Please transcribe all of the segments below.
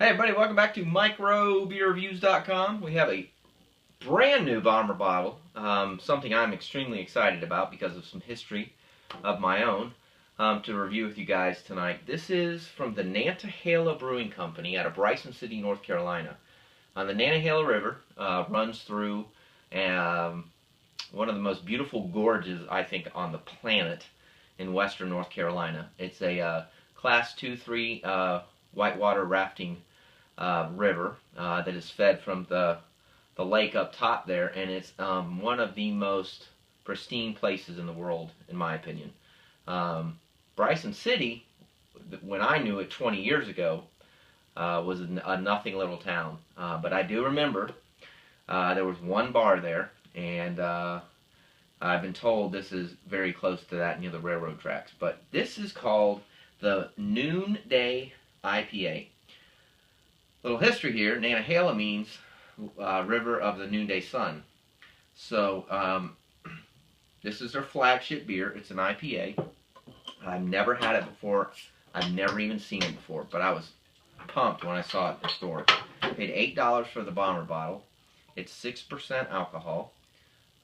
Hey everybody, welcome back to microbeerreviews.com. We have a brand new bomber bottle, something I'm extremely excited about because of some history of my own to review with you guys tonight. This is from the Nantahala Brewing Company out of Bryson City, North Carolina. The Nantahala River runs through one of the most beautiful gorges, I think, on the planet in western North Carolina. It's a Class 2-3 whitewater rafting river that is fed from the lake up top there, and it's one of the most pristine places in the world, in my opinion. Bryson City, when I knew it 20 years ago, was a nothing little town. But I do remember there was one bar there, and I've been told this is very close to that near the railroad tracks. But this is called the Noonday IPA. Little history here, Nantahala means River of the Noonday Sun. So this is their flagship beer. It's an IPA. I've never had it before. I've never even seen it before, but I was pumped when I saw it in the store. I paid $8 for the bomber bottle. It's 6% alcohol.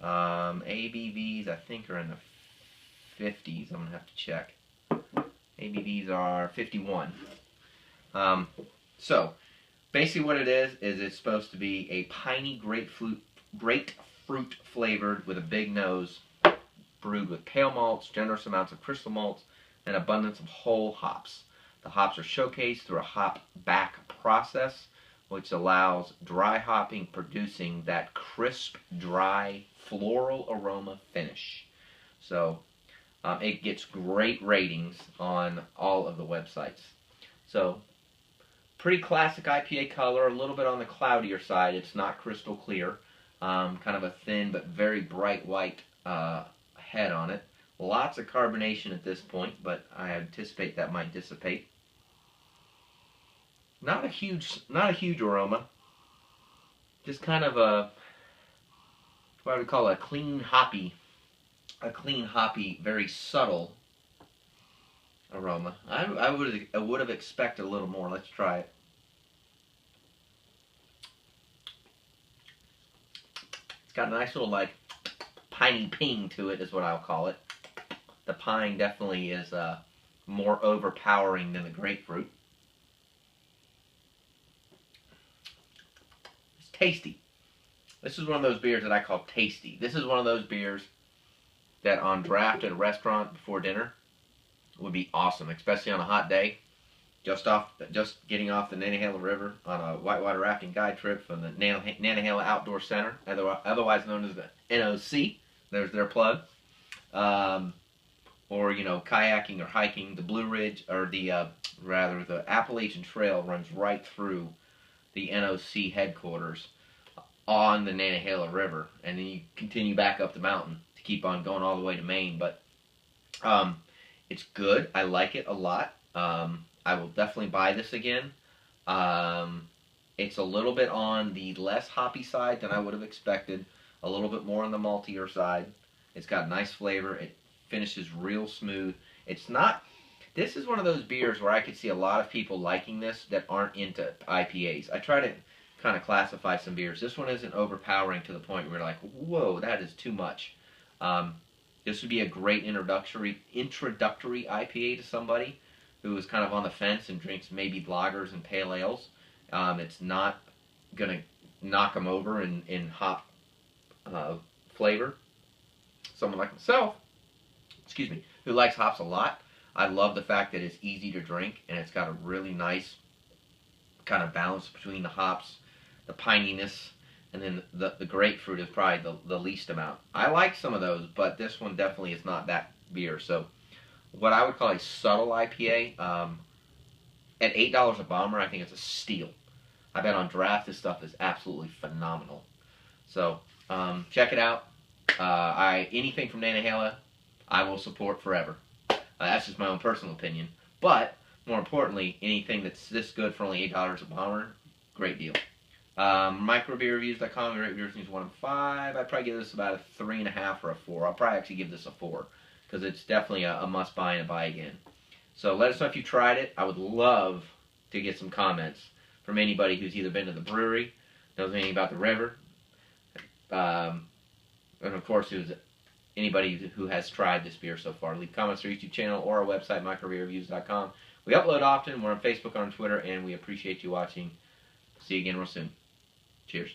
ABVs I think are in the 50s. I'm gonna have to check. ABVs are 51. So basically what it is it's supposed to be a piney grapefruit flavored with a big nose, brewed with pale malts, generous amounts of crystal malts, and abundance of whole hops. The hops are showcased through a hop back process, which allows dry hopping, producing that crisp, dry, floral aroma finish. So it gets great ratings on all of the websites. So pretty classic IPA color, a little bit on the cloudier side. It's not crystal clear. Kind of a thin but very bright white head on it. Lots of carbonation at this point, but I anticipate that might dissipate. Not a huge aroma. Just kind of what I would call a clean hoppy, very subtle aroma. I would have expected a little more. Let's try it. It's got a nice little like piney ping to it, is what I'll call it. The pine definitely is more overpowering than the grapefruit. It's tasty. This is one of those beers that I call tasty. This is one of those beers that on draft at a restaurant before dinner would be awesome, especially on a hot day. Just getting off the Nantahala River on a whitewater rafting guide trip from the Nantahala Outdoor Center, otherwise known as the NOC. There's their plug. Or kayaking or hiking. The Blue Ridge, or the Appalachian Trail runs right through the NOC headquarters on the Nantahala River, and then you continue back up the mountain to keep on going all the way to Maine. But it's good. I like it a lot. I will definitely buy this again. It's a little bit on the less hoppy side than I would have expected. A little bit more on the maltier side. It's got nice flavor. It finishes real smooth. It's not... This is one of those beers where I could see a lot of people liking this that aren't into IPAs. I try to kind of classify some beers. This one isn't overpowering to the point where you're like, whoa, that is too much. This would be a great introductory IPA to somebody who is kind of on the fence and drinks maybe lagers and pale ales. It's not going to knock them over in hop flavor. Someone like myself, who likes hops a lot, I love the fact that it's easy to drink and it's got a really nice kind of balance between the hops, the pininess, and then the grapefruit is probably the least amount. I like some of those, but this one definitely is not that beer. So what I would call a subtle IPA, at $8 a bomber, I think it's a steal. I bet on draft this stuff is absolutely phenomenal. So check it out. Anything from Nantahala, I will support forever. That's just my own personal opinion. But more importantly, anything that's this good for only $8 a bomber, great deal. Microbeerreviews.com, rate beer reviews 1 and 5. I'd probably give this about a 3.5 or a 4. I'll probably actually give this a 4 because it's definitely a must buy and a buy again. So let us know if you tried it. I would love to get some comments from anybody who's either been to the brewery, knows anything about the river, and of course, who's anybody who has tried this beer so far. Leave comments to our YouTube channel or our website, microbeerreviews.com. We upload often. We're on Facebook, on Twitter, and we appreciate you watching. See you again real soon. Cheers.